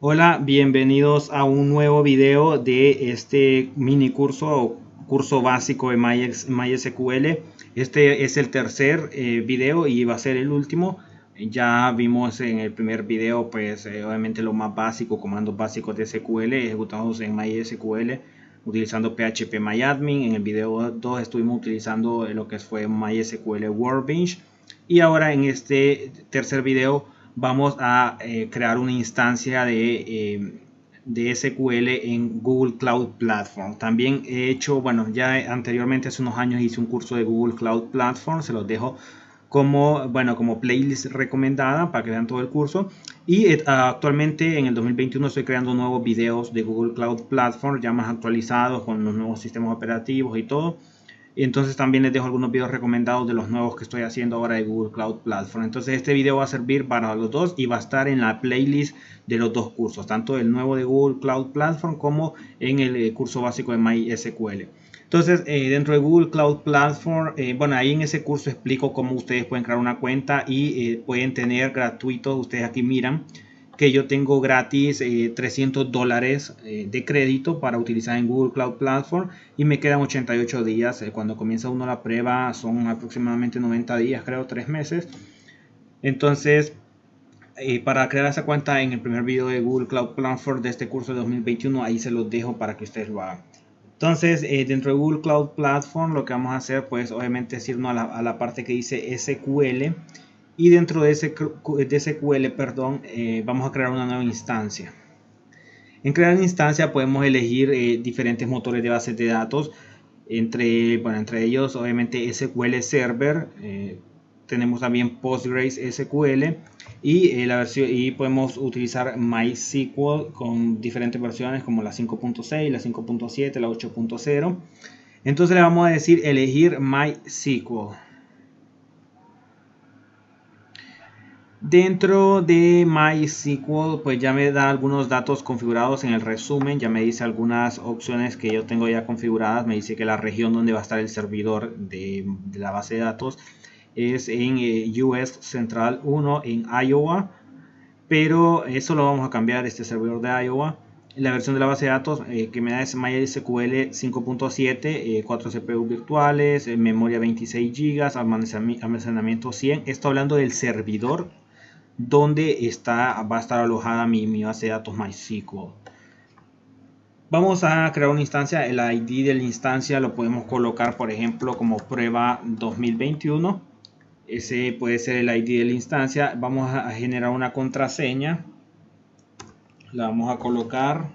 Hola, bienvenidos a un nuevo video de este mini curso o curso básico de MySQL. Este es el tercer video y va a ser el último. Ya vimos en el primer video, pues obviamente lo más básico, comandos básicos de SQL ejecutados en MySQL utilizando PHP-MyAdmin. En el video 2 estuvimos utilizando lo que fue MySQL Workbench. Y ahora en este tercer video vamos a crear una instancia de SQL en Google Cloud Platform. También he hecho, bueno, ya anteriormente hace unos años hice un curso de Google Cloud Platform, se los dejo como, bueno, como playlist recomendada para que vean todo el curso. Y actualmente en el 2021 estoy creando nuevos videos de Google Cloud Platform ya más actualizados con los nuevos sistemas operativos y todo. Y entonces también les dejo algunos videos recomendados de los nuevos que estoy haciendo ahora de Google Cloud Platform. Entonces este video va a servir para los dos y va a estar en la playlist de los dos cursos, tanto el nuevo de Google Cloud Platform como en el curso básico de MySQL. Entonces dentro de Google Cloud Platform, bueno, ahí en ese curso explico cómo ustedes pueden crear una cuenta y pueden tener gratuito, ustedes aquí miran que yo tengo gratis $300 de crédito para utilizar en Google Cloud Platform y me quedan 88 días. Cuando comienza uno la prueba son aproximadamente 90 días, creo, 3 meses. Entonces, para crear esa cuenta en el primer video de Google Cloud Platform de este curso de 2021, ahí se los dejo para que ustedes lo hagan. Entonces, dentro de Google Cloud Platform, lo que vamos a hacer, pues obviamente es irnos a la parte que dice SQL. Y dentro de SQL, perdón, vamos a crear una nueva instancia. En crear una instancia podemos elegir diferentes motores de bases de datos. Entre ellos, obviamente, SQL Server. Tenemos también PostgreSQL y podemos utilizar MySQL con diferentes versiones como la 5.6, la 5.7, la 8.0. Entonces le vamos a decir elegir MySQL. Dentro de MySQL, pues ya me da algunos datos configurados en el resumen, ya me dice algunas opciones que yo tengo ya configuradas, me dice que la región donde va a estar el servidor de la base de datos es en US Central 1 en Iowa, pero eso lo vamos a cambiar, este servidor de Iowa. La versión de la base de datos que me da es MySQL 5.7, 4 CPU virtuales, memoria 26 GB, almacenamiento 100. Esto hablando del servidor donde va a estar alojada mi base de datos MySQL. Vamos a crear una instancia. El ID de la instancia lo podemos colocar, por ejemplo, como prueba 2021. Ese puede ser el ID de la instancia. Vamos a generar una contraseña. La vamos a colocar.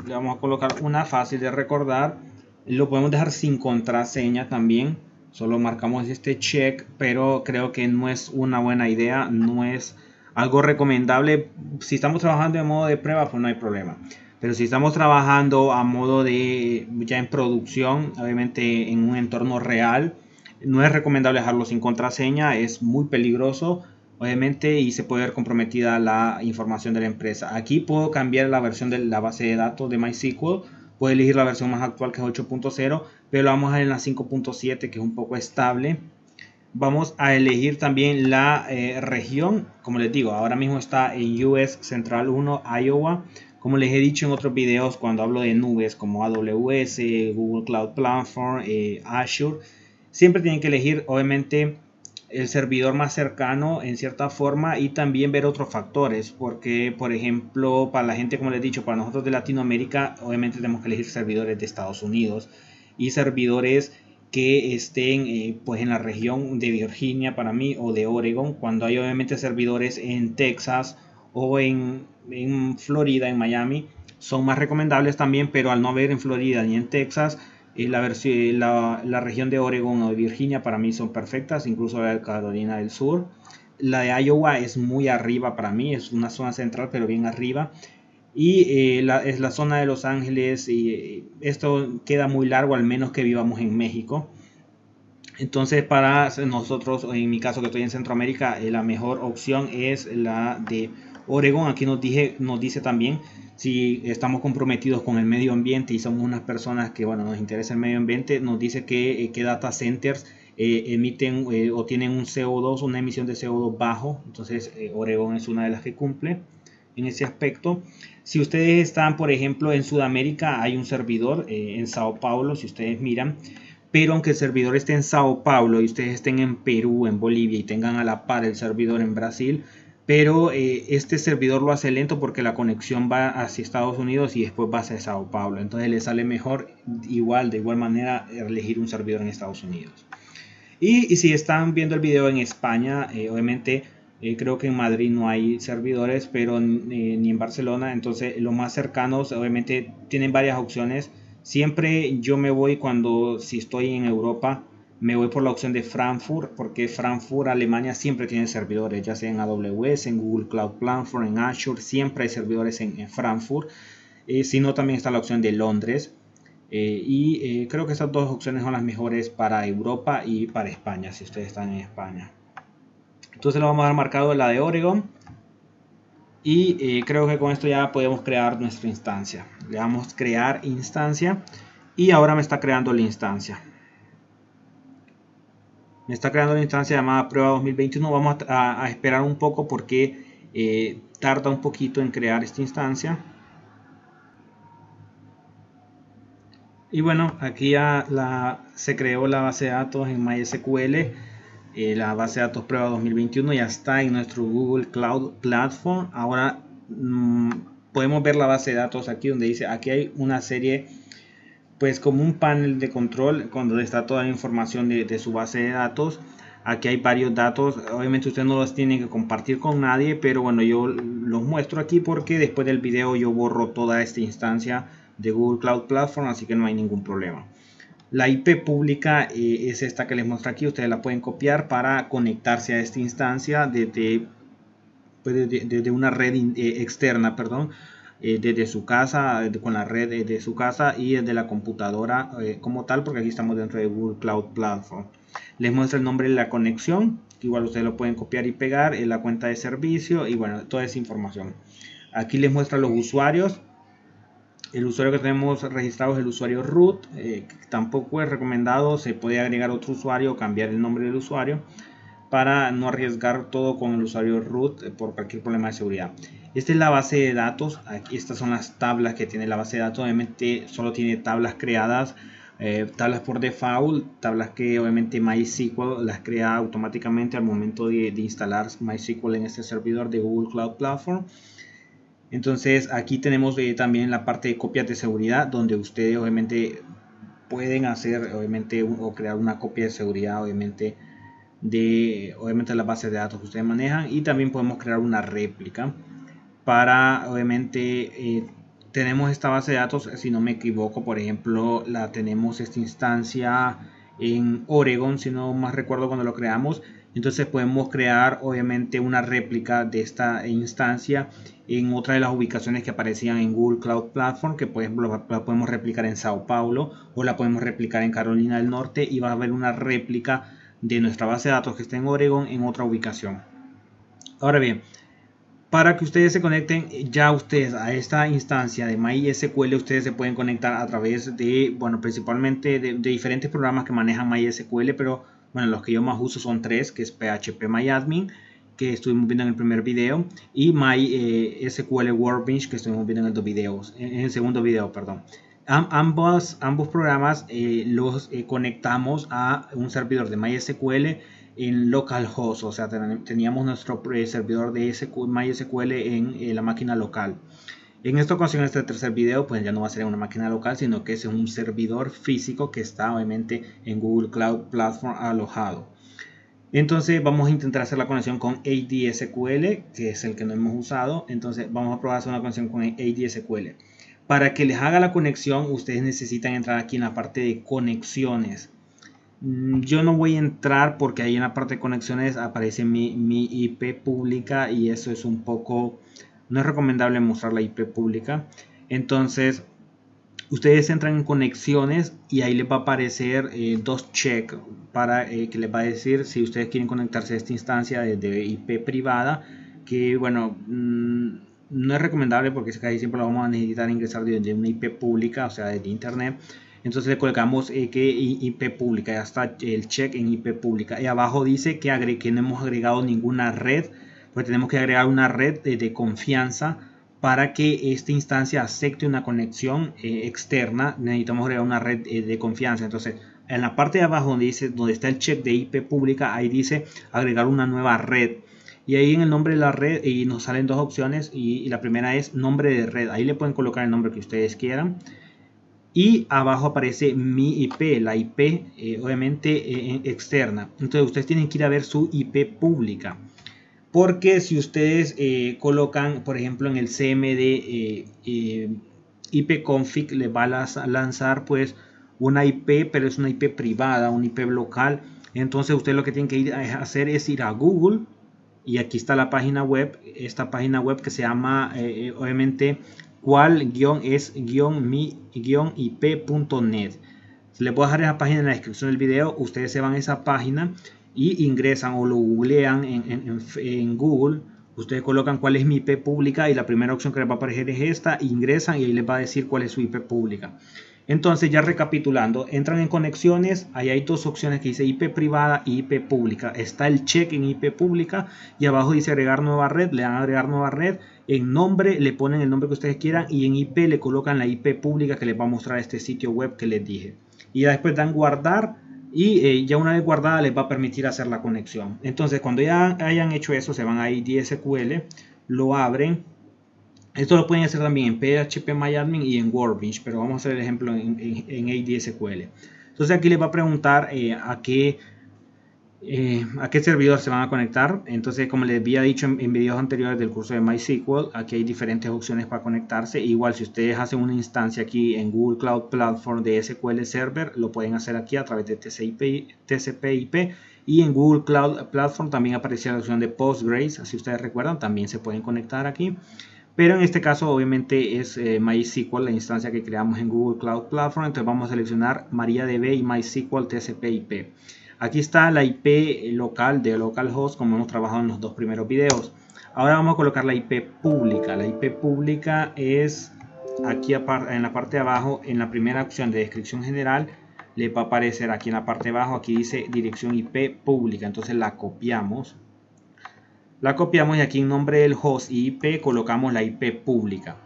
Le vamos a colocar una fácil de recordar. Lo podemos dejar sin contraseña también. Solo marcamos este check, pero creo que no es una buena idea, no es algo recomendable. Si estamos trabajando en modo de prueba, pues no hay problema. Pero si estamos trabajando a modo de ya en producción, obviamente en un entorno real, no es recomendable dejarlo sin contraseña, es muy peligroso, obviamente, y se puede ver comprometida la información de la empresa. Aquí puedo cambiar la versión de la base de datos de MySQL. Puedo elegir la versión más actual, que es 8.0, pero lo vamos a ver en la 5.7, que es un poco estable. Vamos a elegir también la región. Como les digo, ahora mismo está en US Central 1, Iowa. Como les he dicho en otros videos, cuando hablo de nubes como AWS, Google Cloud Platform, Azure, siempre tienen que elegir, obviamente, el servidor más cercano en cierta forma y también ver otros factores, porque por ejemplo para la gente, como les he dicho, para nosotros de Latinoamérica obviamente tenemos que elegir servidores de Estados Unidos y servidores que estén pues en la región de Virginia para mí, o de Oregon, cuando hay obviamente servidores en Texas o en Florida, en Miami, son más recomendables también, pero al no haber en Florida ni en Texas, la región de Oregon o de Virginia para mí son perfectas, incluso la de Carolina del Sur. La de Iowa es muy arriba para mí, es una zona central pero bien arriba. Y es la zona de Los Ángeles, y esto queda muy largo, al menos que vivamos en México. Entonces para nosotros, en mi caso que estoy en Centroamérica, la mejor opción es la de Oregon. Aquí nos dice también si estamos comprometidos con el medio ambiente y somos unas personas que, bueno, nos interesa el medio ambiente. Nos dice que data centers emiten o tienen un CO2, una emisión de CO2 bajo. Entonces Oregón es una de las que cumple en ese aspecto. Si ustedes están, por ejemplo, en Sudamérica, hay un servidor en Sao Paulo, si ustedes miran. Pero aunque el servidor esté en Sao Paulo y ustedes estén en Perú, en Bolivia y tengan a la par el servidor en Brasil, pero este servidor lo hace lento porque la conexión va hacia Estados Unidos y después va hacia Sao Paulo. Entonces le sale mejor de igual manera elegir un servidor en Estados Unidos. Y si están viendo el video en España, obviamente creo que en Madrid no hay servidores, pero ni en Barcelona. Entonces los más cercanos obviamente tienen varias opciones. Siempre yo me voy si estoy en Europa, me voy por la opción de Frankfurt, porque Frankfurt, Alemania, siempre tiene servidores, ya sea en AWS, en Google Cloud Platform, en Azure, siempre hay servidores en Frankfurt. Si no, también está la opción de Londres. Creo que estas dos opciones son las mejores para Europa y para España, si ustedes están en España. Entonces le vamos a dar marcado la de Oregon. Y creo que con esto ya podemos crear nuestra instancia. Le damos crear instancia. Y ahora me está creando la instancia. Me está creando la instancia llamada prueba 2021. Vamos a esperar un poco porque tarda un poquito en crear esta instancia. Y bueno, aquí ya se creó la base de datos en MySQL. La base de datos prueba 2021 ya está en nuestro Google Cloud Platform. Ahora podemos ver la base de datos aquí donde dice, aquí hay una serie, pues como un panel de control donde está toda la información de su base de datos. Aquí hay varios datos, obviamente ustedes no los tienen que compartir con nadie, pero bueno, yo los muestro aquí porque después del video yo borro toda esta instancia de Google Cloud Platform, así que no hay ningún problema. La IP pública es esta que les muestro aquí. Ustedes la pueden copiar para conectarse a esta instancia desde una red externa, perdón, desde su casa, con la red de su casa y desde la computadora como tal, porque aquí estamos dentro de Google Cloud Platform. Les muestra el nombre de la conexión, que igual ustedes lo pueden copiar y pegar en la cuenta de servicio y bueno, toda esa información. Aquí les muestra los usuarios. El usuario que tenemos registrado es el usuario root, que tampoco es recomendado, se puede agregar otro usuario o cambiar el nombre del usuario para no arriesgar todo con el usuario root por cualquier problema de seguridad. Esta es la base de datos, aquí estas son las tablas que tiene la base de datos, obviamente solo tiene tablas creadas, tablas por default, tablas que obviamente MySQL las crea automáticamente al momento de instalar MySQL en este servidor de Google Cloud Platform. Entonces aquí tenemos también la parte de copias de seguridad donde ustedes obviamente pueden hacer o crear una copia de seguridad obviamente la base de datos que ustedes manejan, y también podemos crear una réplica para obviamente tenemos esta base de datos, si no me equivoco, por ejemplo tenemos esta instancia en Oregon, si no más recuerdo cuando lo creamos. Entonces podemos crear obviamente una réplica de esta instancia en otra de las ubicaciones que aparecían en Google Cloud Platform, que por ejemplo la podemos replicar en Sao Paulo o la podemos replicar en Carolina del Norte, y va a haber una réplica de nuestra base de datos que está en Oregon en otra ubicación. Ahora bien, para que ustedes se conecten ya ustedes a esta instancia de MySQL, ustedes se pueden conectar a través de, bueno, principalmente de diferentes programas que manejan MySQL, pero bueno, los que yo más uso son tres, que es PHPMyAdmin, que estuvimos viendo en el primer video, y MySQL Workbench, que estuvimos viendo en el segundo video, perdón. Ambos programas los conectamos a un servidor de MySQL en localhost, o sea, teníamos nuestro servidor de MySQL en la máquina local. En esta ocasión, este tercer video, pues ya no va a ser en una máquina local, sino que es en un servidor físico que está obviamente en Google Cloud Platform alojado. Entonces vamos a intentar hacer la conexión con ADSQL, que es el que no hemos usado. Entonces vamos a probar hacer una conexión con ADSQL. Para que les haga la conexión, ustedes necesitan entrar aquí en la parte de conexiones. Yo no voy a entrar porque ahí en la parte de conexiones aparece mi IP pública, y eso es un poco, no es recomendable mostrar la IP pública. Entonces ustedes entran en conexiones y ahí les va a aparecer dos check para que les va a decir si ustedes quieren conectarse a esta instancia de IP privada, que bueno, no es recomendable porque casi siempre lo vamos a necesitar ingresar desde una IP pública, o sea desde internet. entonces le colocamos que IP pública, ya está el check en IP pública. Y abajo dice que no hemos agregado ninguna red, pues tenemos que agregar una red de confianza para que esta instancia acepte una conexión externa. Necesitamos agregar una red de confianza. Entonces en la parte de abajo donde está el check de IP pública, ahí dice agregar una nueva red. Y ahí en el nombre de la red y nos salen dos opciones y la primera es nombre de red. Ahí le pueden colocar el nombre que ustedes quieran. Y abajo aparece mi IP, la IP obviamente externa. Entonces ustedes tienen que ir a ver su IP pública. Porque si ustedes colocan, por ejemplo, en el CMD ipconfig, les va a lanzar pues una IP, pero es una IP privada, una IP local. Entonces ustedes lo que tienen que ir a hacer es ir a Google. Y aquí está la página web, esta página web que se llama obviamente qual-mi-ip.net. Les voy a dejar esa página en la descripción del video. Ustedes se van a esa página y ingresan o lo googlean en Google. Ustedes colocan cuál es mi IP pública y la primera opción que les va a aparecer es esta. Ingresan y ahí les va a decir cuál es su IP pública. Entonces, ya recapitulando, entran en conexiones, ahí hay dos opciones que dice IP privada y IP pública. Está el check en IP pública y abajo dice agregar nueva red, le dan a agregar nueva red. En nombre le ponen el nombre que ustedes quieran y en IP le colocan la IP pública que les va a mostrar este sitio web que les dije. Y ya después dan guardar y ya una vez guardada les va a permitir hacer la conexión. Entonces, cuando ya hayan hecho eso, se van a IDSQL, lo abren. Esto lo pueden hacer también en PHPMyAdmin y en Workbench, pero vamos a hacer el ejemplo en ADSQL. Entonces aquí les va a preguntar a qué servidor se van a conectar. Entonces, como les había dicho en videos anteriores del curso de MySQL, aquí hay diferentes opciones para conectarse. Igual, si ustedes hacen una instancia aquí en Google Cloud Platform de SQL Server, lo pueden hacer aquí a través de TCP/IP. Y en Google Cloud Platform también aparecía la opción de Postgres. Si ustedes recuerdan, también se pueden conectar aquí. Pero en este caso obviamente es MySQL, la instancia que creamos en Google Cloud Platform. Entonces vamos a seleccionar MariaDB y MySQL TCP/IP. Aquí está la IP local de localhost, como hemos trabajado en los dos primeros videos. Ahora vamos a colocar la IP pública. La IP pública es aquí en la parte de abajo, en la primera opción de descripción general, le va a aparecer aquí en la parte de abajo, aquí dice dirección IP pública. Entonces la copiamos. La copiamos y aquí en nombre del host y IP colocamos la IP pública.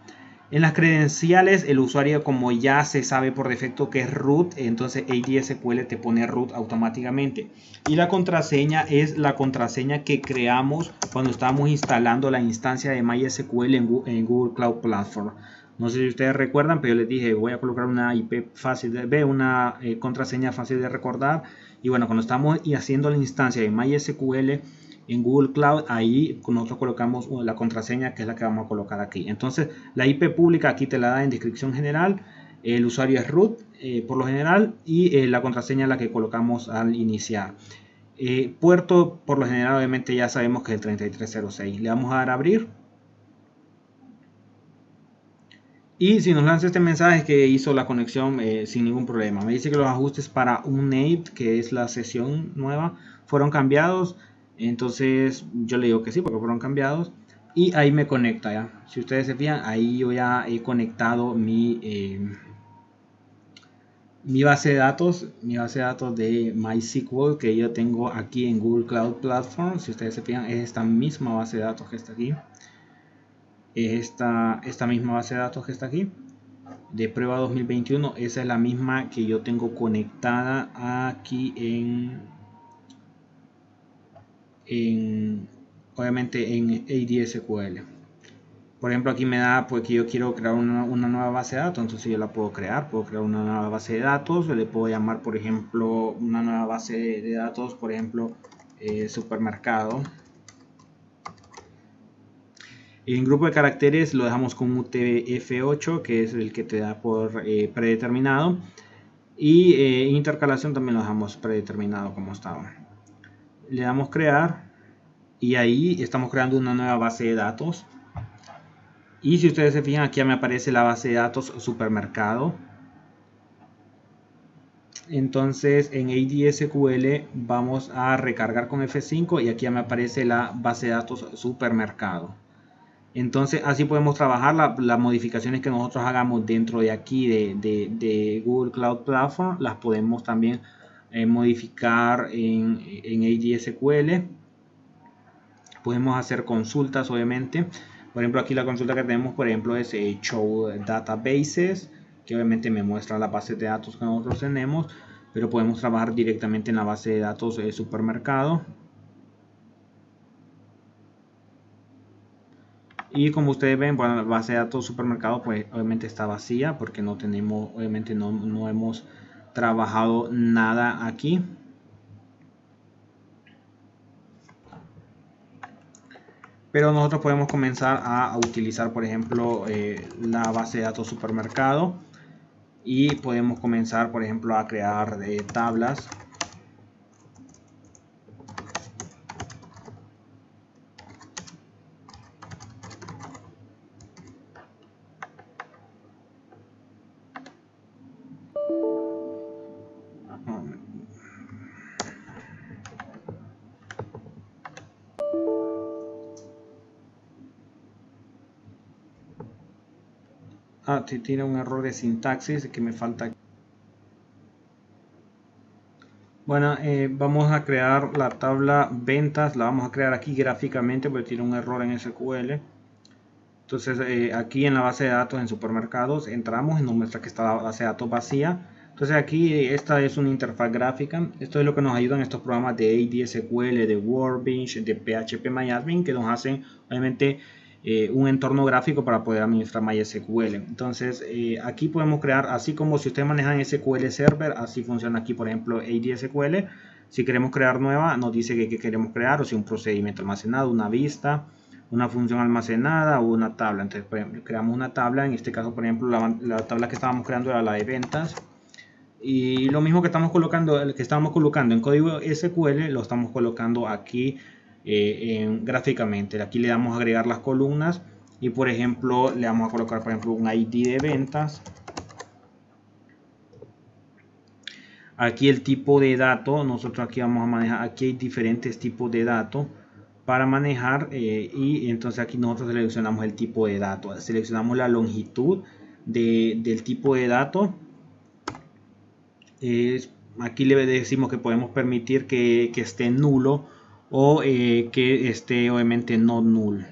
En las credenciales el usuario, como ya se sabe por defecto que es root, entonces ADSQL te pone root automáticamente. Y la contraseña es la contraseña que creamos cuando estábamos instalando la instancia de MySQL en Google Cloud Platform. No sé si ustedes recuerdan, pero yo les dije voy a colocar una IP fácil de ver, una contraseña fácil de recordar. Y bueno, cuando estamos haciendo la instancia de MySQL en Google Cloud, ahí nosotros colocamos la contraseña que es la que vamos a colocar aquí. Entonces la IP pública aquí te la da en descripción general, el usuario es root por lo general y la contraseña es la que colocamos al iniciar. Puerto por lo general obviamente ya sabemos que es el 3306. Le vamos a dar a abrir. Y si nos lanza este mensaje que hizo la conexión sin ningún problema. Me dice que los ajustes para Unnamed, que es la sesión nueva, fueron cambiados. Entonces yo le digo que sí porque fueron cambiados. Y ahí me conecta ya. Si ustedes se fijan, ahí yo ya he conectado mi base de datos. Mi base de datos de MySQL que yo tengo aquí en Google Cloud Platform. Si ustedes se fijan, es esta misma base de datos que está aquí. Esta misma base de datos que está aquí de prueba 2021, esa es la misma que yo tengo conectada aquí obviamente en ADSQL. Por ejemplo, aquí me da pues que yo quiero crear una nueva base de datos, entonces yo la puedo crear una nueva base de datos, le puedo llamar por ejemplo una nueva base de datos, por ejemplo supermercado. En grupo de caracteres lo dejamos con UTF-8, que es el que te da por predeterminado. Y intercalación también lo dejamos predeterminado como estaba. Le damos crear y ahí estamos creando una nueva base de datos. Y si ustedes se fijan, aquí ya me aparece la base de datos supermercado. Entonces en ADSQL vamos a recargar con F5 y aquí ya me aparece la base de datos supermercado. Entonces así podemos trabajar las modificaciones que nosotros hagamos dentro de aquí de Google Cloud Platform, las podemos también modificar en ADSQL. Podemos hacer consultas, obviamente. Por ejemplo, aquí la consulta que tenemos, por ejemplo, es Show Databases, que obviamente me muestra la base de datos que nosotros tenemos, pero podemos trabajar directamente en la base de datos de supermercado. Y como ustedes ven, bueno, la base de datos supermercado pues obviamente está vacía porque no tenemos, obviamente no hemos trabajado nada aquí. Pero nosotros podemos comenzar a utilizar, por ejemplo, la base de datos supermercado y podemos comenzar, por ejemplo, a crear tablas. Tiene un error de sintaxis que me falta. Bueno, vamos a crear la tabla ventas, la vamos a crear aquí gráficamente porque tiene un error en SQL. Entonces aquí en la base de datos en supermercados entramos y nos muestra que está la base de datos vacía. Entonces aquí esta es una interfaz gráfica. Esto es lo que nos ayudan estos programas de ADSQL, de Workbench, de PHP-MyAdmin, que nos hacen obviamente un entorno gráfico para poder administrar MySQL. Entonces aquí podemos crear, así como si ustedes manejan SQL Server, así funciona aquí por ejemplo ADSQL. Si queremos crear nueva, nos dice que queremos crear, o si un procedimiento almacenado, una vista, una función almacenada o una tabla. Entonces, por ejemplo, creamos una tabla. En este caso, por ejemplo, la tabla que estábamos creando era la de ventas. Y lo mismo que estamos colocando, el que estábamos colocando en código SQL, lo estamos colocando aquí gráficamente. Aquí le damos a agregar las columnas y, por ejemplo, le vamos a colocar, por ejemplo, un ID de ventas. Aquí el tipo de dato, nosotros aquí vamos a manejar, aquí hay diferentes tipos de datos para manejar y entonces aquí nosotros seleccionamos el tipo de dato, seleccionamos la longitud del tipo de dato. Aquí le decimos que podemos permitir que esté nulo o que esté obviamente no null.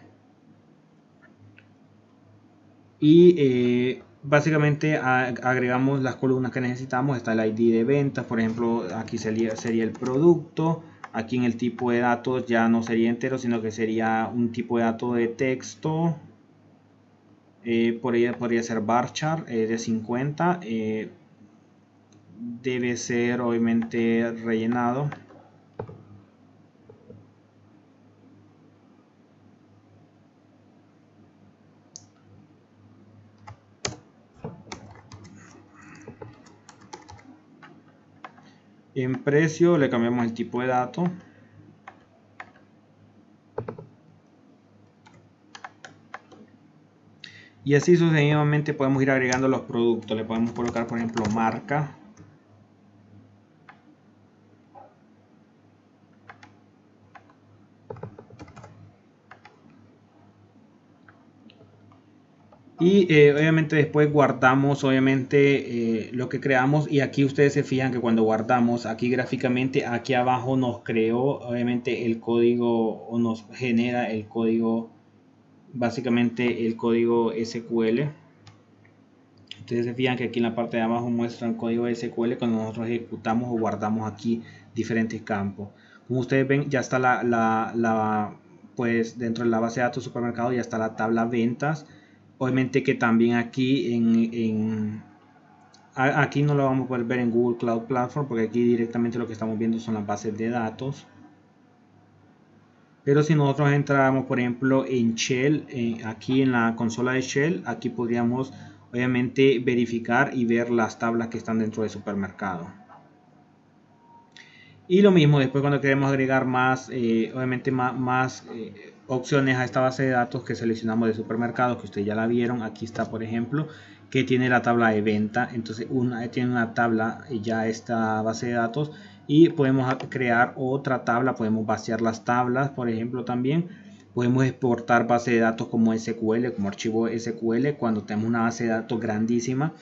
Y básicamente agregamos las columnas que necesitamos. Está el ID de ventas, por ejemplo, aquí sería el producto. Aquí en el tipo de datos ya no sería entero, sino que sería un tipo de dato de texto. Podría ser varchar de 50. Debe ser obviamente rellenado. En precio le cambiamos el tipo de dato. Y así sucesivamente podemos ir agregando los productos. Le podemos colocar, por ejemplo, marca. Y obviamente después guardamos obviamente lo que creamos, y aquí ustedes se fijan que cuando guardamos aquí gráficamente, aquí abajo nos creó obviamente el código, o nos genera el código, básicamente el código SQL. Ustedes se fijan que aquí en la parte de abajo muestra el código SQL cuando nosotros ejecutamos o guardamos aquí diferentes campos. Como ustedes ven, ya está pues dentro de la base de datos supermercado ya está la tabla ventas. Obviamente que también aquí aquí no lo vamos a poder ver en Google Cloud Platform porque aquí directamente lo que estamos viendo son las bases de datos. Pero si nosotros entramos, por ejemplo, en Shell, aquí en la consola de Shell, aquí podríamos obviamente verificar y ver las tablas que están dentro del supermercado. Y lo mismo después cuando queremos agregar más, obviamente más opciones a esta base de datos que seleccionamos de supermercados, que ustedes ya la vieron. Aquí está, por ejemplo, que tiene la tabla de venta. Entonces tiene una tabla ya esta base de datos, y podemos crear otra tabla, podemos vaciar las tablas, por ejemplo, también Podemos exportar base de datos como SQL, como archivo SQL, cuando tenemos una base de datos grandísima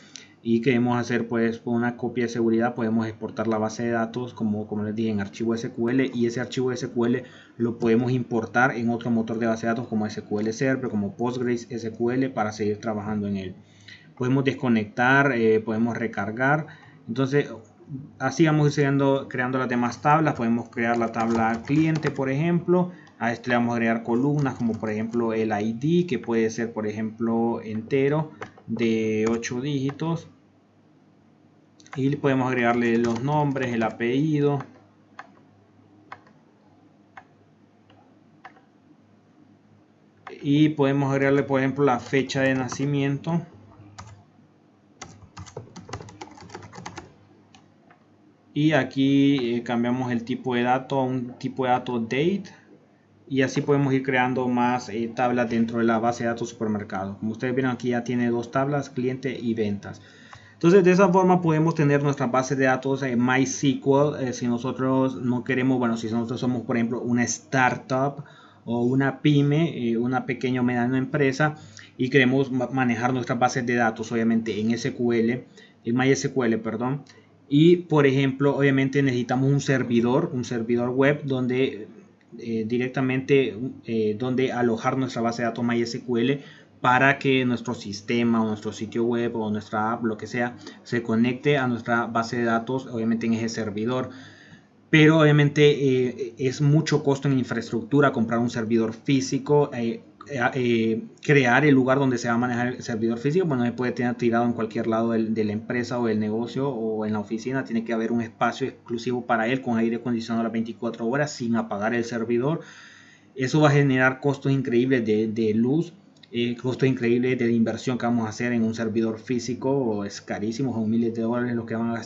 y queremos hacer pues una copia de seguridad. Podemos exportar la base de datos como les dije en archivo SQL, y ese archivo SQL lo podemos importar en otro motor de base de datos como SQL Server, como Postgres SQL, para seguir trabajando en él. Podemos desconectar, podemos recargar. Entonces así vamos creando las demás tablas. Podemos crear la tabla cliente, por ejemplo. A este le vamos a agregar columnas como por ejemplo el ID, que puede ser por ejemplo entero de 8 dígitos. Y podemos agregarle los nombres, el apellido. Y podemos agregarle por ejemplo la fecha de nacimiento. Y aquí cambiamos el tipo de dato a un tipo de dato date. Y así podemos ir creando más tablas dentro de la base de datos supermercado. Como ustedes vieron, aquí ya tiene dos tablas, cliente y ventas. Entonces de esa forma podemos tener nuestra base de datos MySQL. Si nosotros no queremos, bueno, si nosotros somos por ejemplo una startup o una pyme, una pequeña o mediana empresa, y queremos manejar nuestras bases de datos obviamente en SQL, en MySQL, perdón. Y por ejemplo, obviamente necesitamos un servidor web donde directamente donde alojar nuestra base de datos MySQL, para que nuestro sistema o nuestro sitio web o nuestra app, lo que sea, se conecte a nuestra base de datos, obviamente en ese servidor. Pero obviamente es mucho costo en infraestructura comprar un servidor físico, crear el lugar donde se va a manejar el servidor físico. Bueno, se puede tener tirado en cualquier lado de la empresa o del negocio o en la oficina. Tiene que haber un espacio exclusivo para él con aire acondicionado las 24 horas sin apagar el servidor. Eso va a generar costos increíbles de luz, costos increíbles de la inversión que vamos a hacer en un servidor físico. Es carísimo, son miles de dólares lo que van a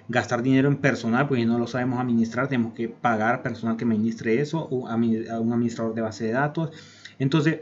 gastar dinero en personal, porque si no lo sabemos administrar tenemos que pagar personal que administre eso, o a un administrador de base de datos. Entonces,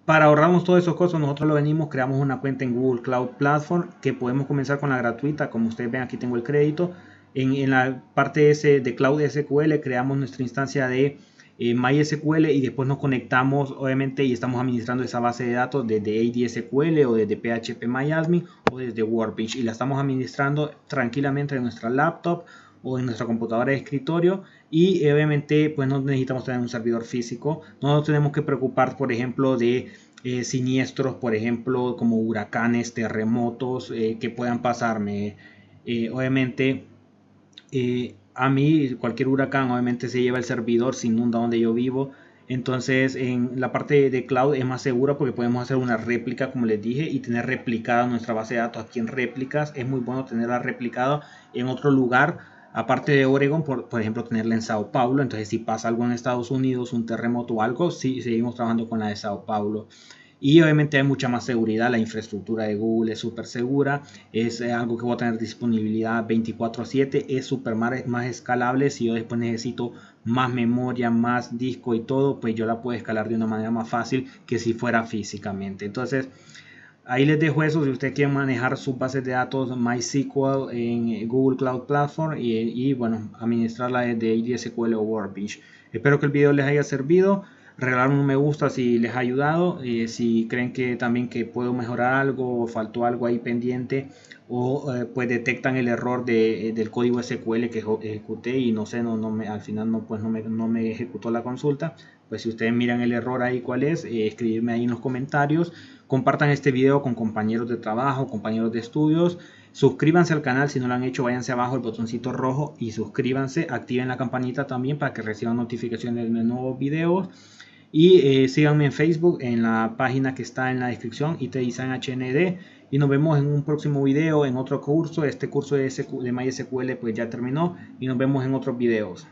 para ahorrarnos todos esos costos, nosotros lo venimos, creamos una cuenta en Google Cloud Platform, que podemos comenzar con la gratuita. Como ustedes ven, aquí tengo el crédito. En la parte de Cloud SQL creamos nuestra instancia de MySQL, y después nos conectamos obviamente y estamos administrando esa base de datos desde ADSQL o desde PHPMyAdmin o desde Workbench, y la estamos administrando tranquilamente en nuestra laptop o en nuestra computadora de escritorio. Y obviamente pues no necesitamos tener un servidor físico, no nos tenemos que preocupar por ejemplo de siniestros, por ejemplo como huracanes, terremotos que puedan pasarme. Obviamente a mí cualquier huracán obviamente se lleva el servidor, se inunda donde yo vivo. Entonces en la parte de cloud es más segura, porque podemos hacer una réplica como les dije y tener replicada nuestra base de datos aquí en réplicas. Es muy bueno tenerla replicada en otro lugar aparte de Oregon, por ejemplo tenerla en Sao Paulo. Entonces si pasa algo en Estados Unidos, un terremoto o algo, sí, seguimos trabajando con la de Sao Paulo. Y obviamente hay mucha más seguridad. La infraestructura de Google es súper segura, es algo que va a tener disponibilidad 24/7, es súper más escalable. Si yo después necesito más memoria, más disco y todo, pues yo la puedo escalar de una manera más fácil que si fuera físicamente. Entonces ahí les dejo eso. Si ustedes quieren manejar sus bases de datos MySQL en Google Cloud Platform y bueno, administrarla desde ADSQL o Workbench. Espero que el video les haya servido. Regalarme un me gusta si les ha ayudado. Si creen que también que puedo mejorar algo o faltó algo ahí pendiente, o pues detectan el error del código SQL que ejecuté y no sé, al final no me ejecutó la consulta, pues si ustedes miran el error ahí cuál es, escribirme ahí en los comentarios. Compartan este video con compañeros de trabajo, compañeros de estudios. Suscríbanse al canal si no lo han hecho, váyanse abajo el botoncito rojo y suscríbanse, activen la campanita también para que reciban notificaciones de nuevos videos. Y síganme en Facebook, en la página que está en la descripción, IT Design HND. Y nos vemos en un próximo video, en otro curso. Este curso de MySQL pues ya terminó, y nos vemos en otros videos.